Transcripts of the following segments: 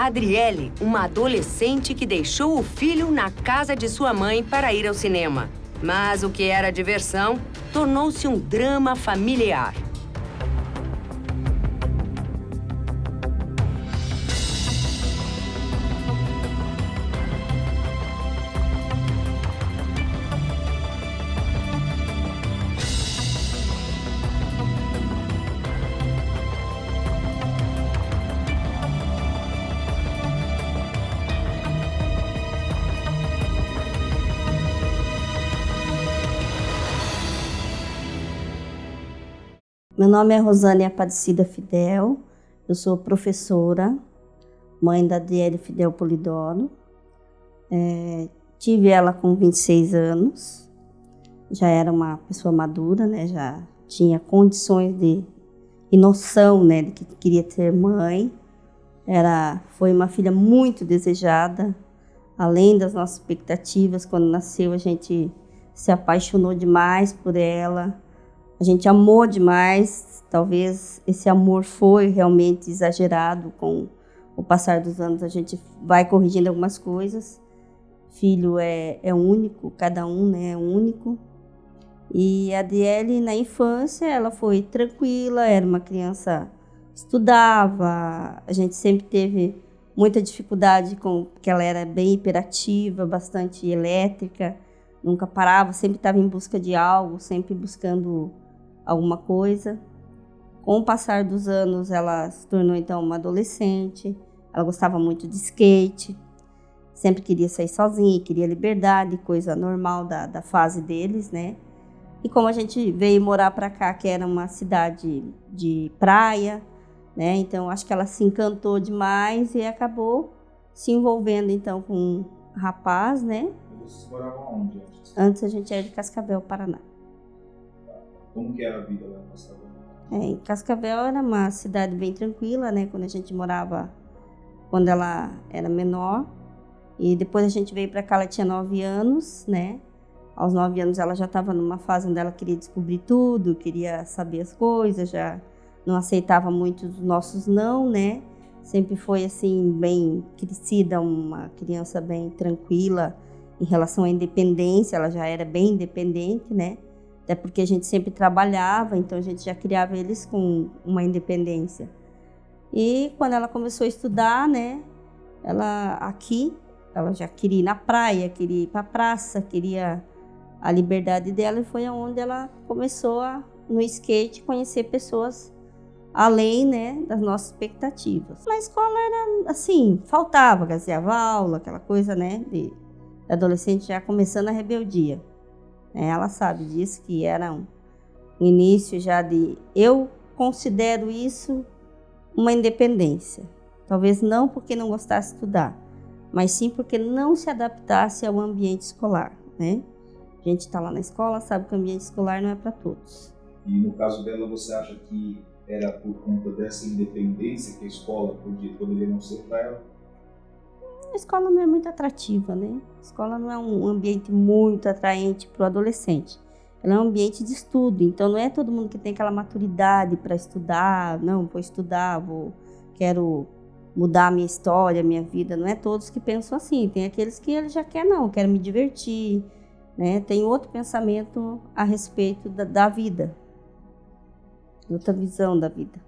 Adriele, uma adolescente que deixou o filho na casa de sua mãe para ir ao cinema. Mas o que era diversão tornou-se um drama familiar. Meu nome é Rosane Aparecida Fidel, eu sou professora, mãe da Adriele Fidel Polidoro. Tive ela com 26 anos, já era uma pessoa madura, né? Já tinha condições e noção, né, de que queria ser mãe. Foi uma filha muito desejada, além das nossas expectativas. Quando nasceu, a gente se apaixonou demais por ela. A gente amou demais, talvez esse amor foi realmente exagerado. Com o passar dos anos a gente vai corrigindo algumas coisas. Filho é único, cada um, né, é único. E a Adriele, na infância, ela foi tranquila, era uma criança, estudava. A gente sempre teve muita dificuldade porque ela era bem hiperativa, bastante elétrica, nunca parava, sempre estava em busca de algo, sempre buscando alguma coisa. Com o passar dos anos, ela se tornou então uma adolescente. Ela gostava muito de skate, sempre queria sair sozinha, queria liberdade, coisa normal da fase deles, né? E como a gente veio morar para cá, que era uma cidade de praia, né? Então acho que ela se encantou demais e acabou se envolvendo então com um rapaz, né? Vocês moravam onde antes? Antes a gente era de Cascavel, Paraná. Como que era a vida lá em Cascavel? Em Cascavel era uma cidade bem tranquila, né? Quando a gente morava, quando ela era menor. E depois a gente veio para cá, ela tinha 9 anos, né? Aos 9 anos ela já estava numa fase onde ela queria descobrir tudo, queria saber as coisas, já não aceitava muito os nossos não, né? Sempre foi assim, bem crescida, uma criança bem tranquila em relação à independência. Ela já era bem independente, né? Até porque a gente sempre trabalhava, então a gente já criava eles com uma independência. E quando ela começou a estudar, né, ela já queria ir na praia, queria ir para a praça, queria a liberdade dela, e foi onde ela começou no skate, conhecer pessoas além, né, das nossas expectativas. Na escola era assim, faltava, gazeava aula, aquela coisa, né, de adolescente já começando a rebeldia. Ela sabe disso, que era um início já eu considero isso uma independência. Talvez não porque não gostasse de estudar, mas sim porque não se adaptasse ao ambiente escolar, né? A gente está lá na escola, sabe que o ambiente escolar não é para todos. E no caso dela, você acha que era por conta dessa independência que a escola poderia não ser para ela? A escola não é muito atrativa, né? A escola não é um ambiente muito atraente para o adolescente. Ela é um ambiente de estudo, então não é todo mundo que tem aquela maturidade para estudar. Não, vou estudar, quero mudar a minha história, a minha vida. Não é todos que pensam assim. Tem aqueles que ele já quer, não, quero me divertir, né? Tem outro pensamento a respeito da vida, outra visão da vida.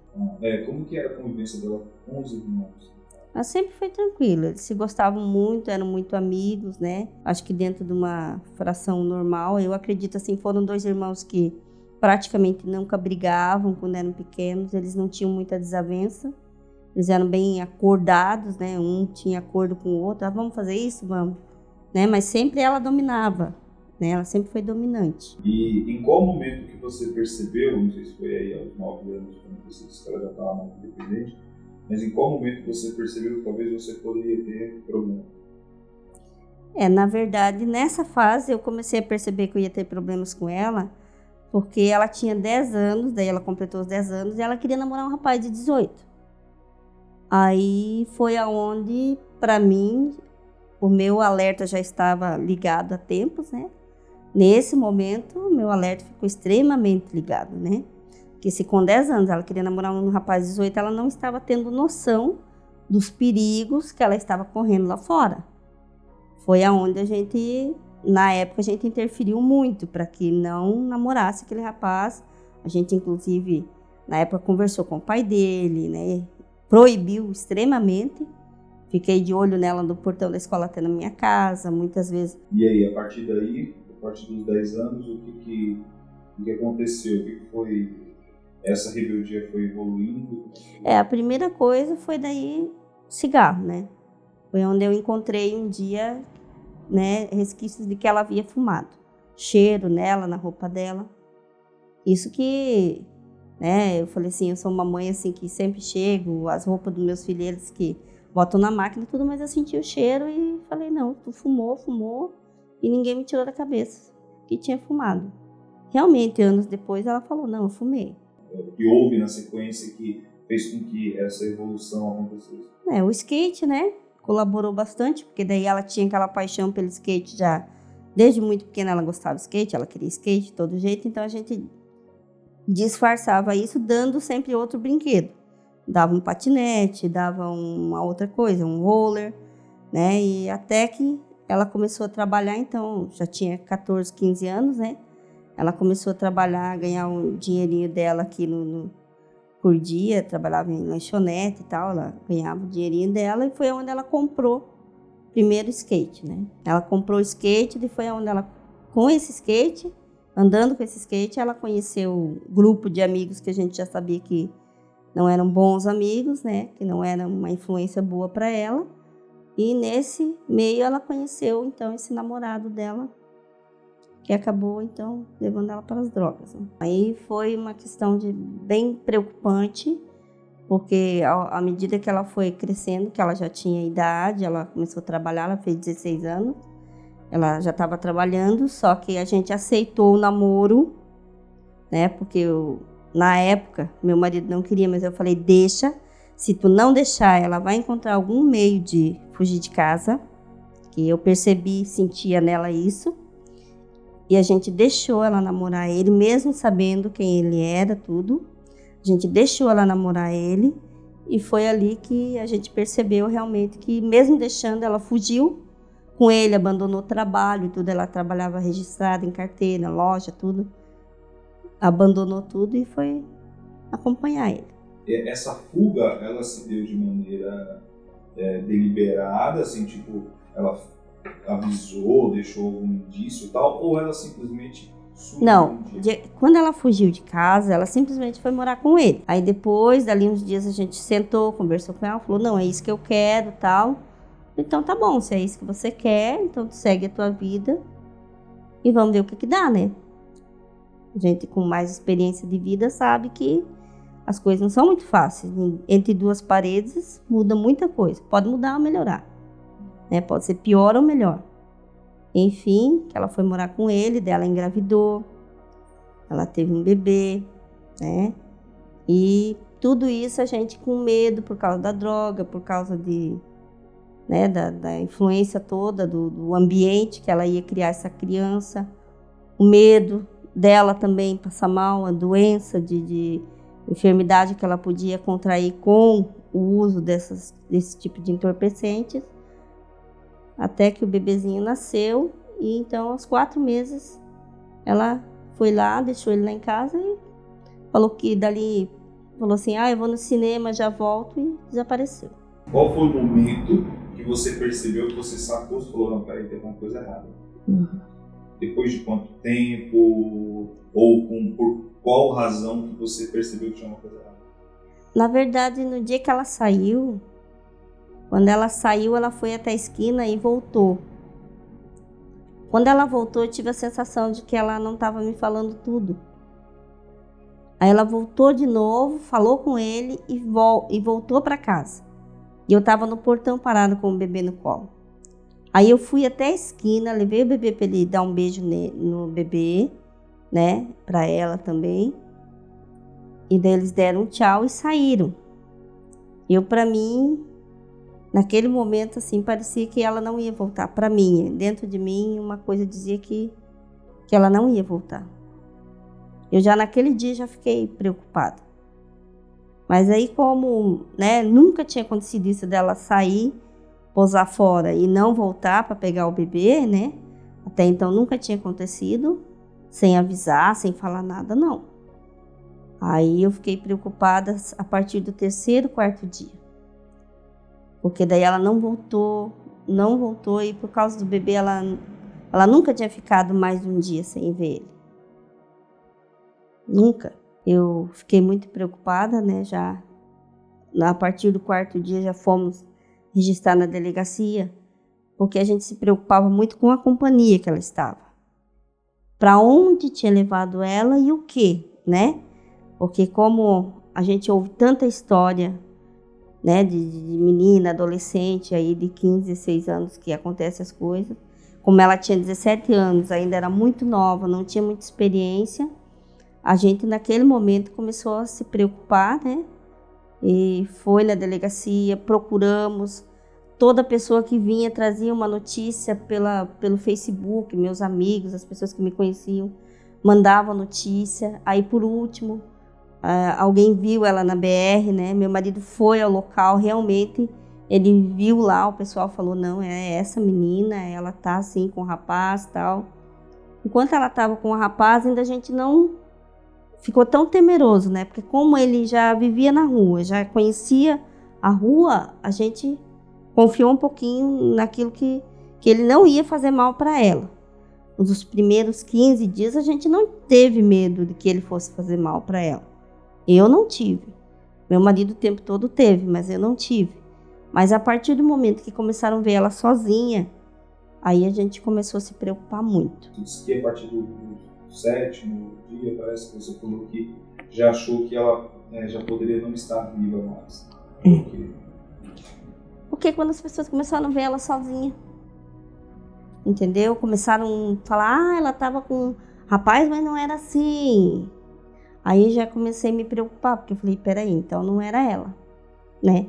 Como que era a convivência dela com os irmãos? Ela sempre foi tranquila, eles se gostavam muito, eram muito amigos, né? Acho que dentro de uma fração normal, eu acredito assim, foram 2 irmãos que praticamente nunca brigavam quando eram pequenos, eles não tinham muita desavença, eles eram bem acordados, né? Um tinha acordo com o outro, vamos fazer isso, vamos, né? Mas sempre ela dominava, né? Ela sempre foi dominante. E em qual momento que você percebeu, não sei se foi aí aos 9 anos, quando você disse que ela já estava mais independente, mas em qual momento você percebeu que talvez você poderia ter problema? Na verdade, nessa fase eu comecei a perceber que eu ia ter problemas com ela, porque ela tinha 10 anos, daí ela completou os 10 anos e ela queria namorar um rapaz de 18. Aí foi aonde, para mim, o meu alerta já estava ligado há tempos, né? Nesse momento, o meu alerta ficou extremamente ligado, né? Porque se com 10 anos ela queria namorar um rapaz de 18, ela não estava tendo noção dos perigos que ela estava correndo lá fora. Foi aonde a gente, na época, a gente interferiu muito para que não namorasse aquele rapaz. A gente, inclusive, na época, conversou com o pai dele, né? Proibiu extremamente. Fiquei de olho nela no portão da escola até na minha casa, muitas vezes. E aí, a partir daí, a partir dos 10 anos, o que aconteceu? O que foi? Essa rebeldia foi evoluindo? A primeira coisa foi daí cigarro, né? Foi onde eu encontrei um dia, né, resquícios de que ela havia fumado. Cheiro nela, na roupa dela. Isso que, né, eu falei assim, eu sou uma mãe assim que sempre chego, as roupas dos meus filhos que botam na máquina e tudo, mas eu senti o cheiro e falei, não, tu fumou, e ninguém me tirou da cabeça que tinha fumado. Realmente, anos depois, ela falou, não, eu fumei. O que houve na sequência que fez com que essa evolução acontecesse? O skate, né, colaborou bastante, porque daí ela tinha aquela paixão pelo skate já, desde muito pequena ela gostava de skate, ela queria skate de todo jeito, então a gente disfarçava isso dando sempre outro brinquedo. Dava um patinete, dava uma outra coisa, um roller, né? E até que ela começou a trabalhar, então já tinha 14, 15 anos, né? Ela começou a trabalhar, ganhar um dinheirinho dela aqui por dia, trabalhava em lanchonete e tal, ela ganhava o dinheirinho dela e foi onde ela comprou o primeiro skate, né? Ela comprou o skate e foi onde ela, com esse skate, andando com esse skate, ela conheceu um grupo de amigos que a gente já sabia que não eram bons amigos, né? Que não era uma influência boa para ela. E nesse meio ela conheceu, então, esse namorado dela, que acabou, então, levando ela para as drogas, né? Aí foi uma questão bem preocupante, porque à medida que ela foi crescendo, que ela já tinha idade, ela começou a trabalhar, ela fez 16 anos, ela já estava trabalhando, só que a gente aceitou o namoro, né? Porque na época, meu marido não queria, mas eu falei, deixa. Se tu não deixar, ela vai encontrar algum meio de fugir de casa. Que eu percebi, sentia nela isso. E a gente deixou ela namorar ele, mesmo sabendo quem ele era, tudo. A gente deixou ela namorar ele. E foi ali que a gente percebeu realmente que, mesmo deixando, ela fugiu com ele, abandonou o trabalho, tudo. Ela trabalhava registrada em carteira, loja, tudo. Abandonou tudo e foi acompanhar ele. Essa fuga, ela se deu de maneira deliberada, assim, tipo, ela avisou, deixou algum indício e tal, ou ela simplesmente sumiu? Não, quando ela fugiu de casa, ela simplesmente foi morar com ele. Aí depois, dali uns dias, a gente sentou, conversou com ela, falou, não, é isso que eu quero, tal. Então tá bom, se é isso que você quer, então tu segue a tua vida e vamos ver o que dá, né? A gente com mais experiência de vida sabe que as coisas não são muito fáceis. Entre duas paredes muda muita coisa. Pode mudar ou melhorar, né? Pode ser pior ou melhor. Enfim, ela foi morar com ele, dela engravidou. Ela teve um bebê, né? E tudo isso a gente com medo por causa da droga, por causa né, da influência toda do ambiente que ela ia criar essa criança. O medo dela também passar mal, a doença de enfermidade que ela podia contrair com o uso desse tipo de entorpecentes, até que o bebezinho nasceu. E então, aos 4 meses, ela foi lá, deixou ele lá em casa e falou assim, eu vou no cinema, já volto, e desapareceu. Qual foi o momento que você percebeu, que você sacou, você falou, não, peraí, tem alguma coisa errada? Depois de quanto tempo, ou por qual razão que você percebeu que tinha uma coisa errada? Na verdade, no dia que ela saiu, quando ela saiu, ela foi até a esquina e voltou. Quando ela voltou, eu tive a sensação de que ela não estava me falando tudo. Aí ela voltou de novo, falou com ele e voltou para casa. E eu estava no portão parado com o bebê no colo. Aí eu fui até a esquina, levei o bebê para ele dar um beijo no bebê, né, para ela também. E daí eles deram um tchau e saíram. Para mim, naquele momento, assim, parecia que ela não ia voltar. Para mim, dentro de mim, uma coisa dizia que ela não ia voltar. Eu já naquele dia já fiquei preocupada. Mas aí como, né, nunca tinha acontecido isso dela sair, pousar fora e não voltar para pegar o bebê, né? Até então nunca tinha acontecido, sem avisar, sem falar nada, não. Aí eu fiquei preocupada a partir do 3º, 4º dia. Porque daí ela não voltou e por causa do bebê ela nunca tinha ficado mais de um dia sem ver ele. Nunca. Eu fiquei muito preocupada, né? Já a partir do 4º dia já fomos registrar na delegacia, porque a gente se preocupava muito com a companhia que ela estava. Para onde tinha levado ela e o quê, né? Porque como a gente ouve tanta história, né, de menina, adolescente aí de 15, 16 anos que acontecem as coisas, como ela tinha 17 anos, ainda era muito nova, não tinha muita experiência, a gente naquele momento começou a se preocupar, né? E foi na delegacia, procuramos. Toda pessoa que vinha trazia uma notícia pelo Facebook, meus amigos, as pessoas que me conheciam, mandavam notícia. Aí, por último, alguém viu ela na BR, né? Meu marido foi ao local, realmente, ele viu lá, o pessoal falou, não, é essa menina, ela tá assim com o rapaz e tal. Enquanto ela tava com o rapaz, ainda a gente não ficou tão temeroso, né? Porque como ele já vivia na rua, já conhecia a rua, a gente confiou um pouquinho naquilo que ele não ia fazer mal para ela. Nos primeiros 15 dias, a gente não teve medo de que ele fosse fazer mal para ela. Eu não tive. Meu marido o tempo todo teve, mas eu não tive. Mas a partir do momento que começaram a ver ela sozinha, aí a gente começou a se preocupar muito. Diz que a partir do 7º dia, parece que você falou que já achou que ela já poderia não estar viva mais. Porque quando as pessoas começaram a ver ela sozinha, entendeu? Começaram a falar, ela estava com rapaz, mas não era assim. Aí já comecei a me preocupar, porque eu falei, peraí, então não era ela, né?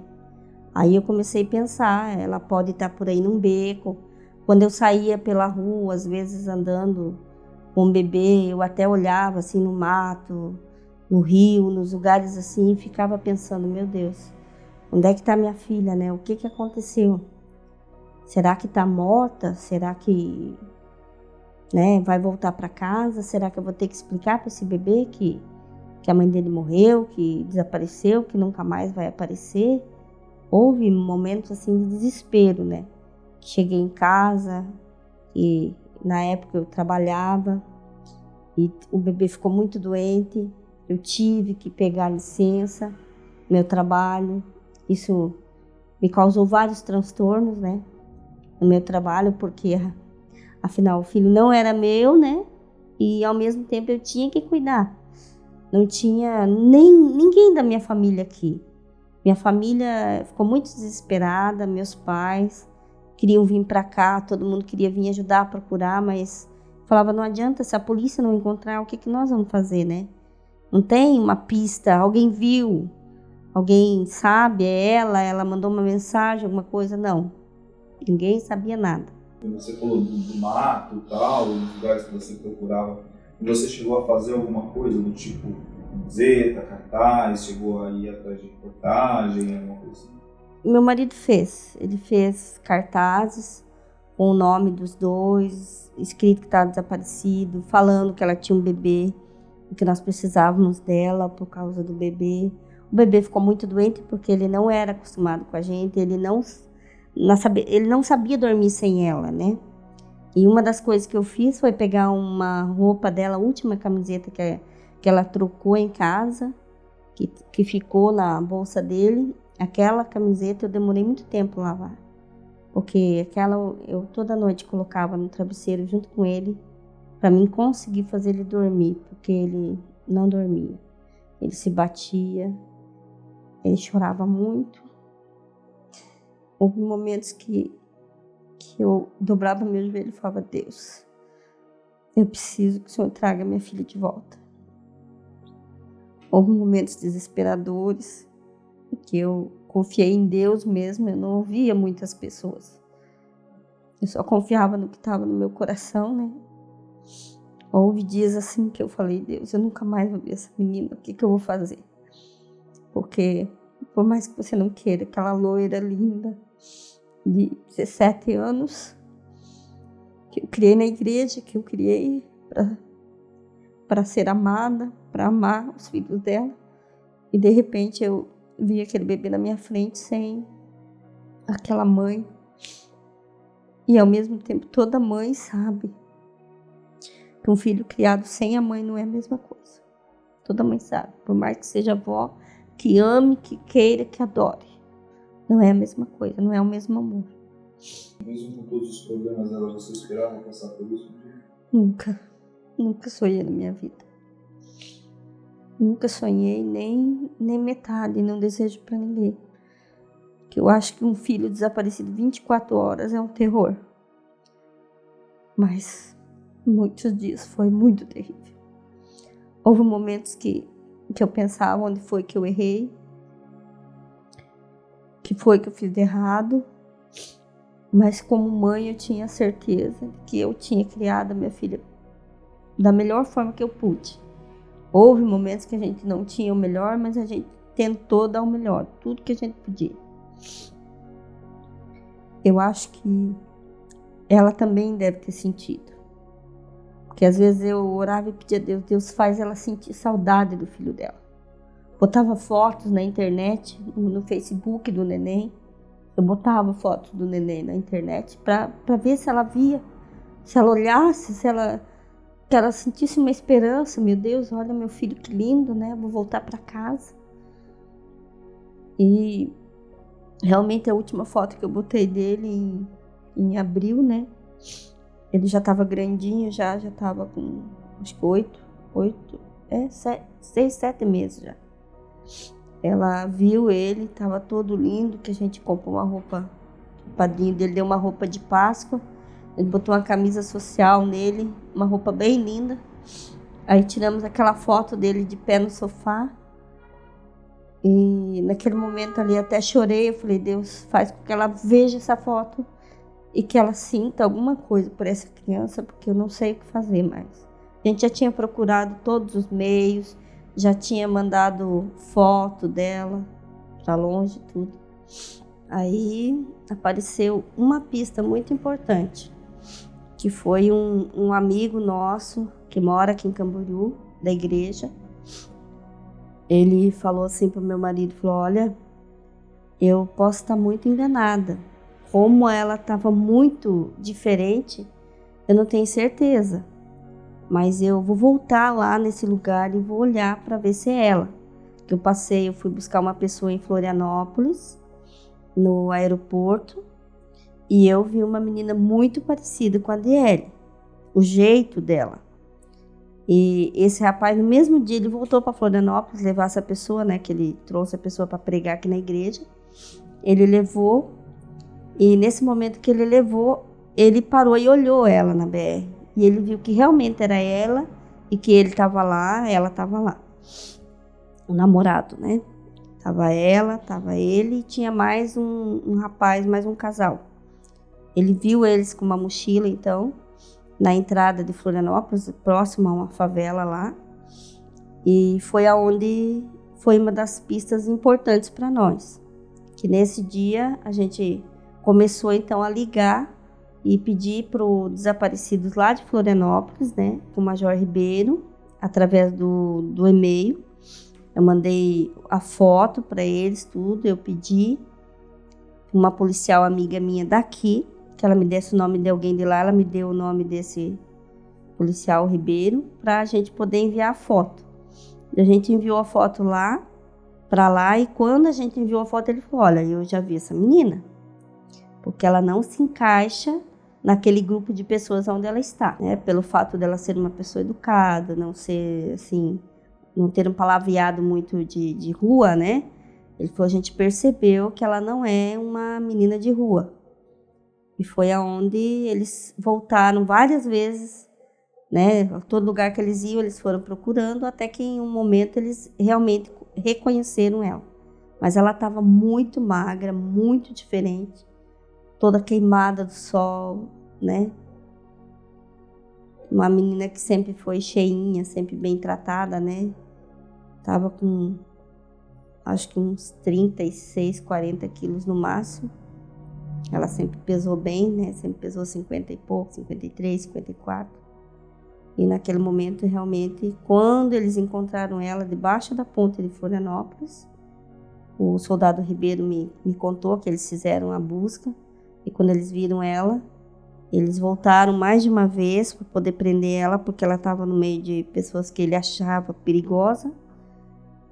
Aí eu comecei a pensar, ela pode estar por aí num beco. Quando eu saía pela rua, às vezes andando com o bebê, eu até olhava assim no mato, no rio, nos lugares assim, e ficava pensando, meu Deus, onde é que está minha filha, né? O que aconteceu? Será que está morta? Será que, né, vai voltar para casa? Será que eu vou ter que explicar para esse bebê que a mãe dele morreu, que desapareceu, que nunca mais vai aparecer? Houve momentos assim de desespero, né? Cheguei em casa e na época eu trabalhava e o bebê ficou muito doente. Eu tive que pegar licença, meu trabalho. Isso me causou vários transtornos, né? No meu trabalho, porque afinal o filho não era meu, né? E ao mesmo tempo eu tinha que cuidar. Não tinha ninguém da minha família aqui. Minha família ficou muito desesperada, meus pais queriam vir para cá, todo mundo queria vir ajudar a procurar, mas falava, não adianta, se a polícia não encontrar, o que nós vamos fazer, né? Não tem uma pista, alguém viu, alguém sabe, é ela mandou uma mensagem, alguma coisa, não. Ninguém sabia nada. Você falou do mato e tal, dos lugares que você procurava, você chegou a fazer alguma coisa do tipo camiseta, cartaz, chegou a ir atrás de reportagem, alguma coisa assim? Meu marido fez. Ele fez cartazes com o nome dos dois, escrito que estava desaparecido, falando que ela tinha um bebê e que nós precisávamos dela por causa do bebê. O bebê ficou muito doente porque ele não era acostumado com a gente, ele não sabia dormir sem ela, né? E uma das coisas que eu fiz foi pegar uma roupa dela, a última camiseta que ela trocou em casa, que ficou na bolsa dele. Aquela camiseta eu demorei muito tempo a lavar, porque eu toda noite colocava no travesseiro junto com ele, para mim conseguir fazer ele dormir, porque ele não dormia. Ele se batia, ele chorava muito. Houve momentos que eu dobrava meu joelho e falava, Deus, eu preciso que o Senhor traga minha filha de volta. Houve momentos desesperadores, que eu confiei em Deus mesmo, eu não ouvia muitas pessoas. Eu só confiava no que estava no meu coração, né? Houve dias assim que eu falei, Deus, eu nunca mais vou ver essa menina, o que eu vou fazer? Porque, por mais que você não queira, aquela loira linda de 17 anos, que eu criei na igreja, que eu criei para ser amada, para amar os filhos dela. E de repente eu vi aquele bebê na minha frente sem aquela mãe. E ao mesmo tempo toda mãe sabe que um filho criado sem a mãe não é a mesma coisa. Toda mãe sabe, por mais que seja avó, que ame, que queira, que adore. Não é a mesma coisa, não é o mesmo amor. Mesmo com todos os problemas dela, você esperava passar por isso? Nunca sonhei na minha vida. Nunca sonhei nem metade, não desejo para ninguém. Que eu acho que um filho desaparecido 24 horas é um terror. Mas muitos dias foi muito terrível. Houve momentos que eu pensava onde foi que eu errei, que foi que eu fiz de errado. Mas como mãe eu tinha certeza que eu tinha criado a minha filha da melhor forma que eu pude. Houve momentos que a gente não tinha o melhor, mas a gente tentou dar o melhor, tudo que a gente podia. Eu acho que ela também deve ter sentido. Porque às vezes eu orava e pedia a Deus, Deus faz ela sentir saudade do filho dela. Botava fotos na internet, no Facebook do neném. Eu botava fotos do neném na internet para ver se ela via, se ela olhasse, que ela sentisse uma esperança. Meu Deus, olha meu filho, que lindo, né? Vou voltar para casa. E realmente a última foto que eu botei dele em abril, né? Ele já estava grandinho, já estava com acho que 6, 7 meses já. Ela viu ele, estava todo lindo, que a gente comprou uma roupa, o padrinho dele deu uma roupa de Páscoa, ele botou uma camisa social nele, uma roupa bem linda. Aí tiramos aquela foto dele de pé no sofá. E naquele momento ali até chorei, eu falei, Deus, faz com que ela veja essa foto e que ela sinta alguma coisa por essa criança, porque eu não sei o que fazer mais. A gente já tinha procurado todos os meios, já tinha mandado foto dela para longe, tudo. Aí apareceu uma pista muito importante, que foi um amigo nosso que mora aqui em Camboriú, da igreja. Ele falou assim pro meu marido, falou, olha, eu posso estar muito enganada. Como ela estava muito diferente, eu não tenho certeza. Mas eu vou voltar lá nesse lugar e vou olhar para ver se é ela. Que eu fui buscar uma pessoa em Florianópolis, no aeroporto, e eu vi uma menina muito parecida com a Adriele, o jeito dela. E esse rapaz, no mesmo dia, ele voltou para Florianópolis levar essa pessoa, né? Que ele trouxe a pessoa para pregar aqui na igreja. Ele levou, e nesse momento que ele levou, ele parou e olhou ela na BR. E ele viu que realmente era ela e que ele estava lá, ela estava lá. O namorado, né? Tava ela, tava ele e tinha mais um rapaz, mais um casal. Ele viu eles com uma mochila, então, na entrada de Florianópolis, próximo a uma favela lá. E foi aonde foi uma das pistas importantes para nós. Que nesse dia a gente começou então a ligar e pedir para os desaparecidos lá de Florianópolis, né, o Major Ribeiro, através do e-mail. Eu mandei a foto para eles, tudo. Eu pedi uma policial amiga minha daqui, que ela me desse o nome de alguém de lá, ela me deu o nome desse policial Ribeiro, para a gente poder enviar a foto. A gente enviou a foto lá, para lá, e quando a gente enviou a foto, ele falou, olha, eu já vi essa menina, porque ela não se encaixa naquele grupo de pessoas onde ela está, né? Pelo fato dela ser uma pessoa educada, não ser, assim, não ter um palavreado muito de rua, né? Ele falou, a gente percebeu que ela não é uma menina de rua. E foi aonde eles voltaram várias vezes, né? Todo lugar que eles iam, eles foram procurando, até que em um momento eles realmente reconheceram ela. Mas ela estava muito magra, muito diferente, toda queimada do sol, né? Uma menina que sempre foi cheinha, sempre bem tratada, né? Tava com acho que uns 36, 40 quilos no máximo. Ela sempre pesou bem, né? Sempre pesou 50 e pouco, 53, 54. E naquele momento, realmente, quando eles encontraram ela debaixo da ponte de Florianópolis, o soldado Ribeiro me contou que eles fizeram a busca. E quando eles viram ela, eles voltaram mais de uma vez para poder prender ela, porque ela estava no meio de pessoas que ele achava perigosa.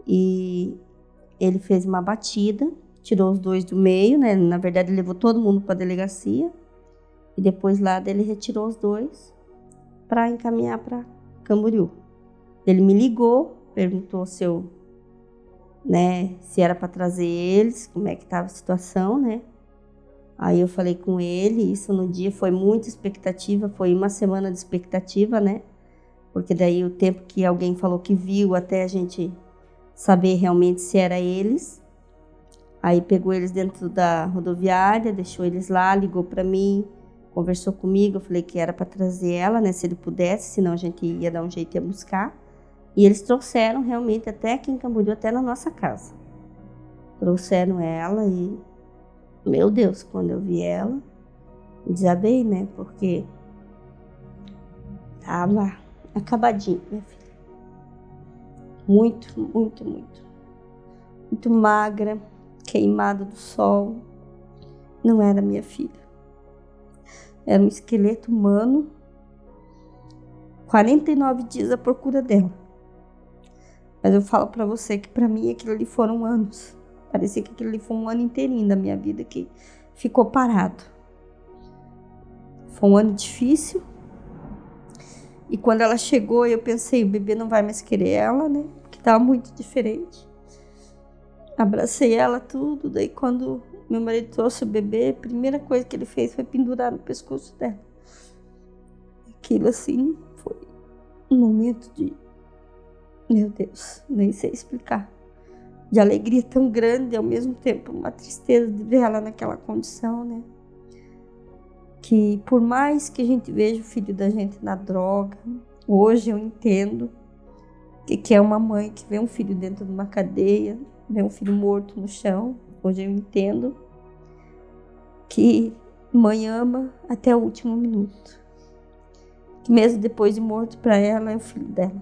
E ele fez uma batida, tirou os dois do meio, né? Na verdade, ele levou todo mundo para a delegacia. E depois lá ele retirou os dois para encaminhar para Camboriú. Ele me ligou, perguntou se era para trazer eles, como é que estava a situação, né? Aí eu falei com ele, isso no dia foi muita expectativa, foi uma semana de expectativa, né? Porque daí o tempo que alguém falou que viu, até a gente saber realmente se era eles. Aí pegou eles dentro da rodoviária, deixou eles lá, ligou para mim, conversou comigo, eu falei que era para trazer ela, né, se ele pudesse, senão a gente ia dar um jeito de ir buscar. E eles trouxeram realmente até aqui em Camboriú, até na nossa casa. Trouxeram ela e, meu Deus, quando eu vi ela, desabei, né, porque tava acabadinha, minha filha. Muito, muito, muito. Muito magra, queimada do sol. Não era minha filha. Era um esqueleto humano. 49 dias à procura dela. Mas eu falo pra você que pra mim aquilo ali foram anos. Parecia que aquilo ali foi um ano inteirinho da minha vida que ficou parado. Foi um ano difícil. E quando ela chegou, eu pensei, o bebê não vai mais querer ela, né? Porque tava muito diferente. Abracei ela, tudo. Daí quando meu marido trouxe o bebê, a primeira coisa que ele fez foi pendurar no pescoço dela. Aquilo assim foi um momento de, meu Deus, nem sei explicar, de alegria tão grande e ao mesmo tempo uma tristeza de ver ela naquela condição, né? Que por mais que a gente veja o filho da gente na droga, hoje eu entendo que é uma mãe que vê um filho dentro de uma cadeia, vê um filho morto no chão. Hoje eu entendo que mãe ama até o último minuto. Que mesmo depois de morto, para ela é o filho dela.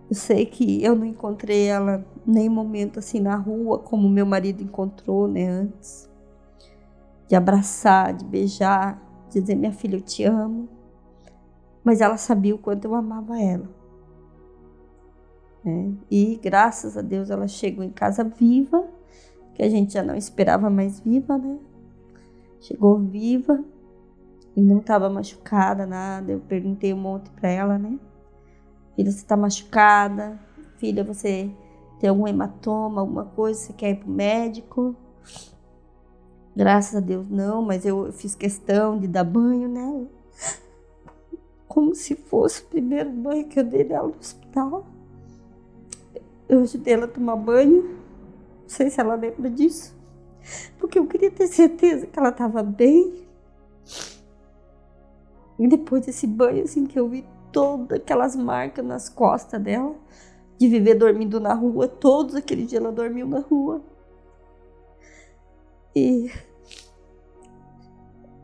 Eu sei que eu não encontrei ela nem momento assim na rua, como meu marido encontrou, né, antes. De abraçar, de beijar, de dizer, minha filha, eu te amo. Mas ela sabia o quanto eu amava ela. E graças a Deus ela chegou em casa viva, que a gente já não esperava mais viva, né? Chegou viva e não estava machucada, nada. Eu perguntei um monte para ela, né? Filha, você está machucada? Filha, você tem algum hematoma, alguma coisa? Você quer ir pro médico? Graças a Deus não, mas eu fiz questão de dar banho nela. Como se fosse o primeiro banho que eu dei nela no hospital. Eu ajudei ela a tomar banho, não sei se ela lembra disso, porque eu queria ter certeza que ela estava bem. E depois desse banho, assim, que eu vi todas aquelas marcas nas costas dela, de viver dormindo na rua, todos aquele dia ela dormiu na rua. E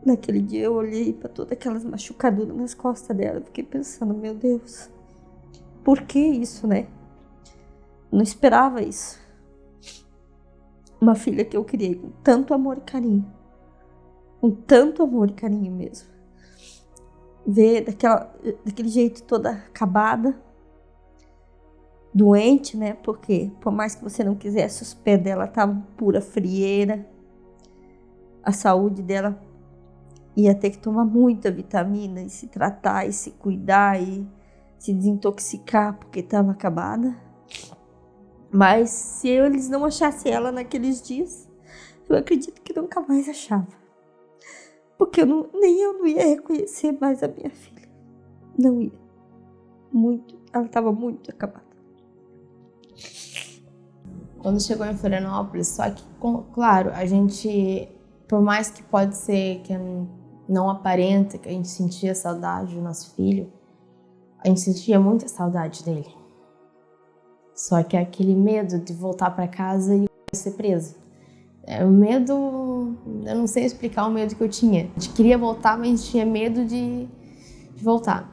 naquele dia eu olhei para todas aquelas machucaduras nas costas dela, fiquei pensando, meu Deus, por que isso, né? Não esperava isso. Uma filha que eu criei com tanto amor e carinho. Com tanto amor e carinho mesmo. Ver daquele jeito toda acabada. Doente, né? Porque por mais que você não quisesse, os pés dela estavam pura frieira. A saúde dela ia ter que tomar muita vitamina e se tratar e se cuidar e se desintoxicar porque estava acabada. Mas se eles não achassem ela naqueles dias, eu acredito que nunca mais achava. Porque nem eu não ia reconhecer mais a minha filha. Não ia. Ela estava muito acabada. Quando chegou em Florianópolis, só que, claro, a gente, por mais que pode ser que não aparenta que a gente sentia saudade do nosso filho, a gente sentia muita saudade dele. Só que é aquele medo de voltar para casa e ser preso. O medo, eu não sei explicar o medo que eu tinha. A gente queria voltar, mas a gente tinha medo de voltar.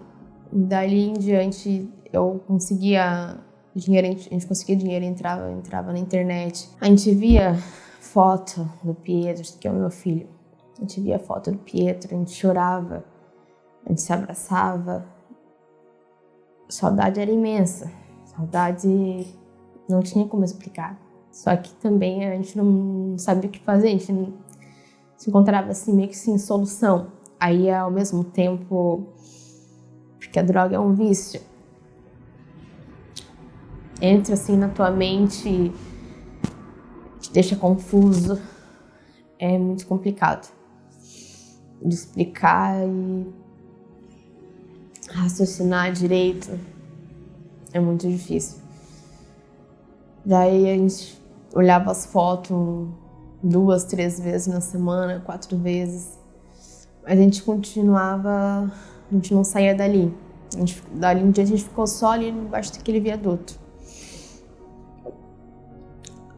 Dali em diante, eu conseguia dinheiro, a gente conseguia dinheiro, entrava na internet. A gente via foto do Pietro, que é o meu filho. A gente via foto do Pietro, a gente chorava, a gente se abraçava. A saudade era imensa. A saudade não tinha como explicar. Só que também a gente não sabia o que fazer, a gente não se encontrava assim, meio que sem solução. Aí, ao mesmo tempo, porque a droga é um vício, entra assim na tua mente, te deixa confuso, é muito complicado de explicar e raciocinar direito, é muito difícil. Daí a gente olhava as fotos 2, 3 vezes na semana, 4 vezes. Mas a gente continuava, a gente não saía dali. Dali em dia a gente ficou só ali embaixo daquele viaduto.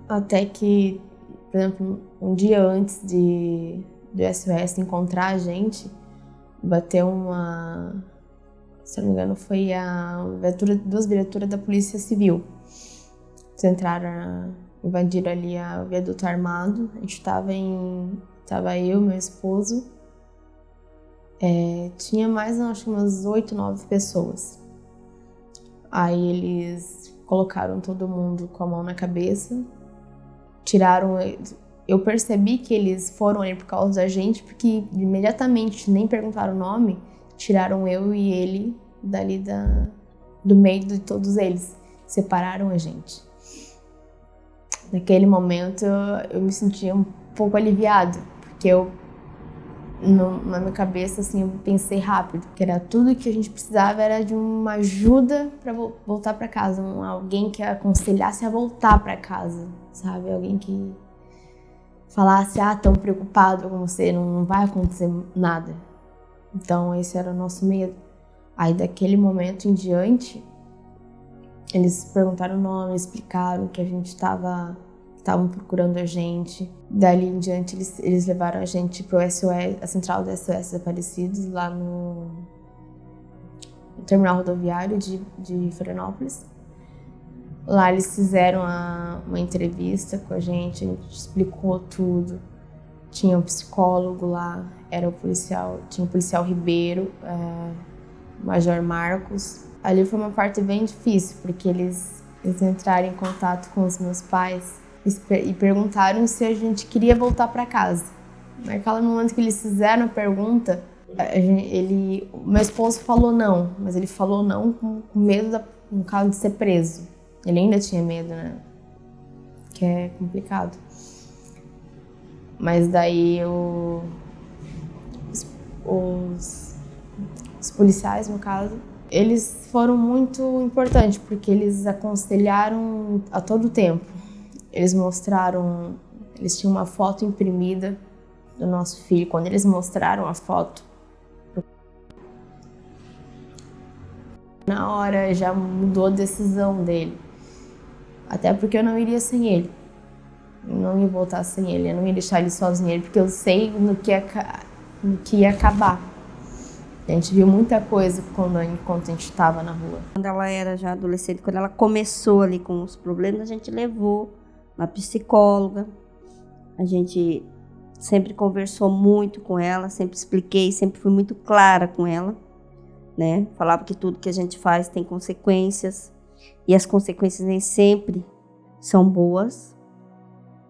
Até que, por exemplo, um dia antes do SOS encontrar a gente, bateu se não me engano, foi duas viaturas da Polícia Civil. Eles entraram, invadiram ali o viaduto armado. A gente tava eu, meu esposo. Tinha mais, acho que umas 8, 9 pessoas. Aí eles colocaram todo mundo com a mão na cabeça. Tiraram... Eu percebi que eles foram ali por causa da gente, porque imediatamente, nem perguntaram o nome, tiraram eu e ele dali do meio de todos eles. Separaram a gente. Naquele momento eu me sentia um pouco aliviada, porque na minha cabeça assim, eu pensei rápido, que era tudo que a gente precisava era de uma ajuda para voltar para casa, alguém que aconselhasse a voltar para casa, sabe? Alguém que falasse, tão preocupado com você, não vai acontecer nada. Então esse era o nosso medo. Aí daquele momento em diante, eles perguntaram o nome, explicaram que a gente estavam procurando a gente. Dali em diante, eles levaram a gente pro SOS, a central do SOS Desaparecidos, lá no terminal rodoviário de Florianópolis. Lá eles fizeram uma entrevista com a gente explicou tudo. Tinha um psicólogo lá, tinha o policial Ribeiro, Major Marcos. Ali foi uma parte bem difícil, porque eles entraram em contato com os meus pais e perguntaram se a gente queria voltar para casa. Naquele momento que eles fizeram a pergunta, meu esposo falou não, mas ele falou não com medo, no caso de ser preso. Ele ainda tinha medo, né? Que é complicado. Mas daí os policiais, no caso, eles foram muito importantes, porque eles aconselharam a todo tempo. Eles tinham uma foto imprimida do nosso filho. Quando eles mostraram a foto, na hora já mudou a decisão dele. Até porque eu não iria sem ele. Eu não ia voltar sem ele, eu não ia deixar ele sozinho, porque eu sei no que ia acabar. A gente viu muita coisa enquanto a gente estava na rua. Quando ela era já adolescente, quando ela começou ali com os problemas, a gente levou na psicóloga. A gente sempre conversou muito com ela, sempre expliquei, sempre fui muito clara com ela, né? Falava que tudo que a gente faz tem consequências e as consequências nem sempre são boas.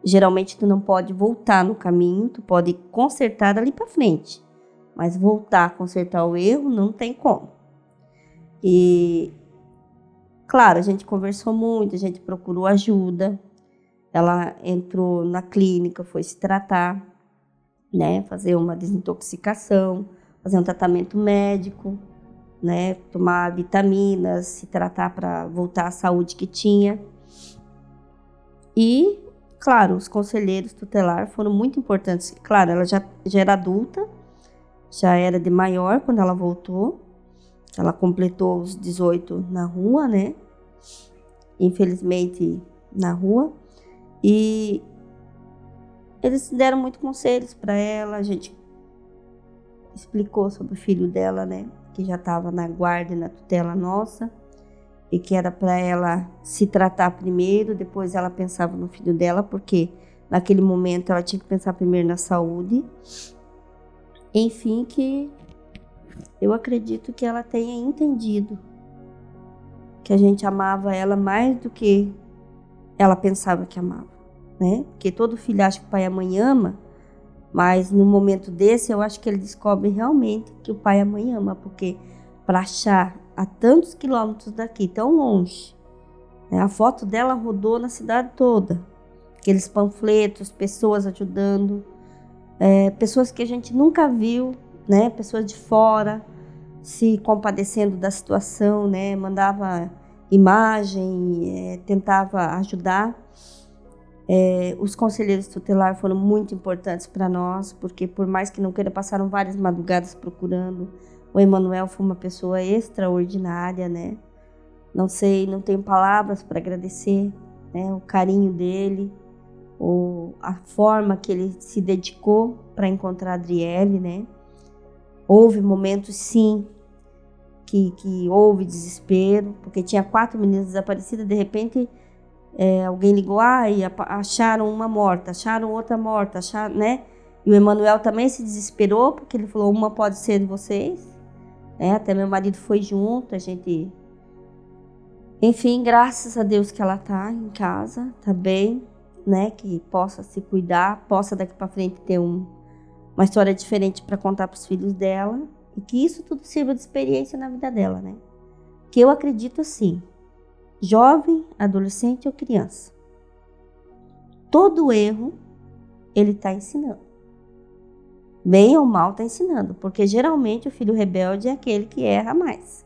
Geralmente tu não pode voltar no caminho, tu pode consertar dali para frente, mas voltar a consertar o erro não tem como. E claro, a gente conversou muito, a gente procurou ajuda. Ela entrou na clínica, foi se tratar, né, fazer uma desintoxicação, fazer um tratamento médico, né, tomar vitaminas, se tratar para voltar à saúde que tinha. E, claro, os conselheiros tutelares foram muito importantes. Claro, ela já era adulta, já era de maior quando ela voltou. Ela completou os 18 na rua, né? infelizmente, na rua. E eles deram muitos conselhos para ela. A gente explicou sobre o filho dela, né? Que já estava na guarda e na tutela nossa. E que era para ela se tratar primeiro, depois ela pensava no filho dela, porque naquele momento ela tinha que pensar primeiro na saúde. Enfim, que eu acredito que ela tenha entendido que a gente amava ela mais do que ela pensava que amava, né? Porque todo filho acha que o pai e a mãe ama, mas no momento desse eu acho que ele descobre realmente que o pai e a mãe ama, porque para achar a tantos quilômetros daqui, tão longe, né? A foto dela rodou na cidade toda, aqueles panfletos, pessoas ajudando, pessoas que a gente nunca viu, né? Pessoas de fora se compadecendo da situação, né? Mandava imagem, tentava ajudar. Os conselheiros tutelares foram muito importantes para nós, porque por mais que não queira, passaram várias madrugadas procurando. O Emanuel foi uma pessoa extraordinária, né? Não tenho palavras para agradecer, né? O carinho dele, a forma que ele se dedicou para encontrar a Adriele, né? Houve momentos, sim, que houve desespero, porque tinha 4 meninas desaparecidas, de repente alguém ligou, e acharam uma morta, acharam outra morta, né? E o Emanuel também se desesperou, porque ele falou, uma pode ser de vocês, né? Até meu marido foi junto, a gente... Enfim, graças a Deus que ela tá em casa, tá bem, né? Que possa se cuidar, possa daqui para frente ter uma história diferente para contar para os filhos dela, e que isso tudo sirva de experiência na vida dela, né? Que eu acredito assim, jovem, adolescente ou criança, todo erro ele está ensinando. Bem ou mal está ensinando, porque geralmente o filho rebelde é aquele que erra mais,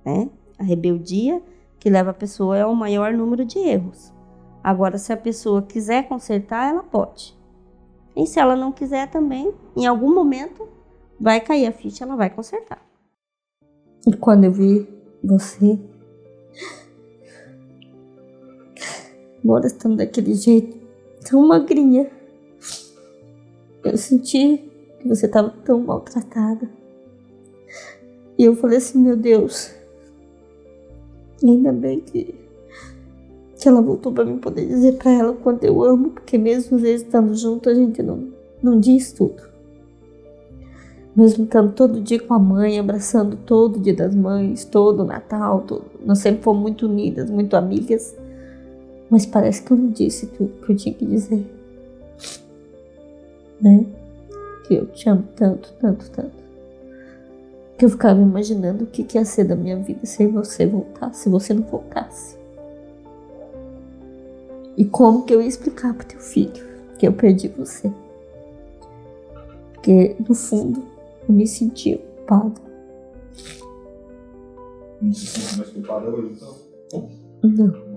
né? A rebeldia que leva a pessoa ao maior número de erros. Agora, se a pessoa quiser consertar, ela pode. E se ela não quiser também, em algum momento, vai cair a ficha, ela vai consertar. E quando eu vi você molestando daquele jeito, tão magrinha, eu senti que você estava tão maltratada. E eu falei assim, meu Deus, ainda bem que ela voltou para mim poder dizer para ela o quanto eu amo, porque mesmo às vezes estando junto, a gente não diz tudo. Mesmo estando todo dia com a mãe, abraçando todo o Dia das Mães, todo o Natal, nós sempre fomos muito unidas, muito amigas, mas parece que eu não disse tudo que eu tinha que dizer, né? Que eu te amo tanto, tanto, tanto, que eu ficava imaginando o que ia ser da minha vida se você voltasse, se você não voltasse. E como que eu ia explicar pro teu filho que eu perdi você? Porque, no fundo, eu me sentia culpada. Não se sente mais culpada hoje, então? Não.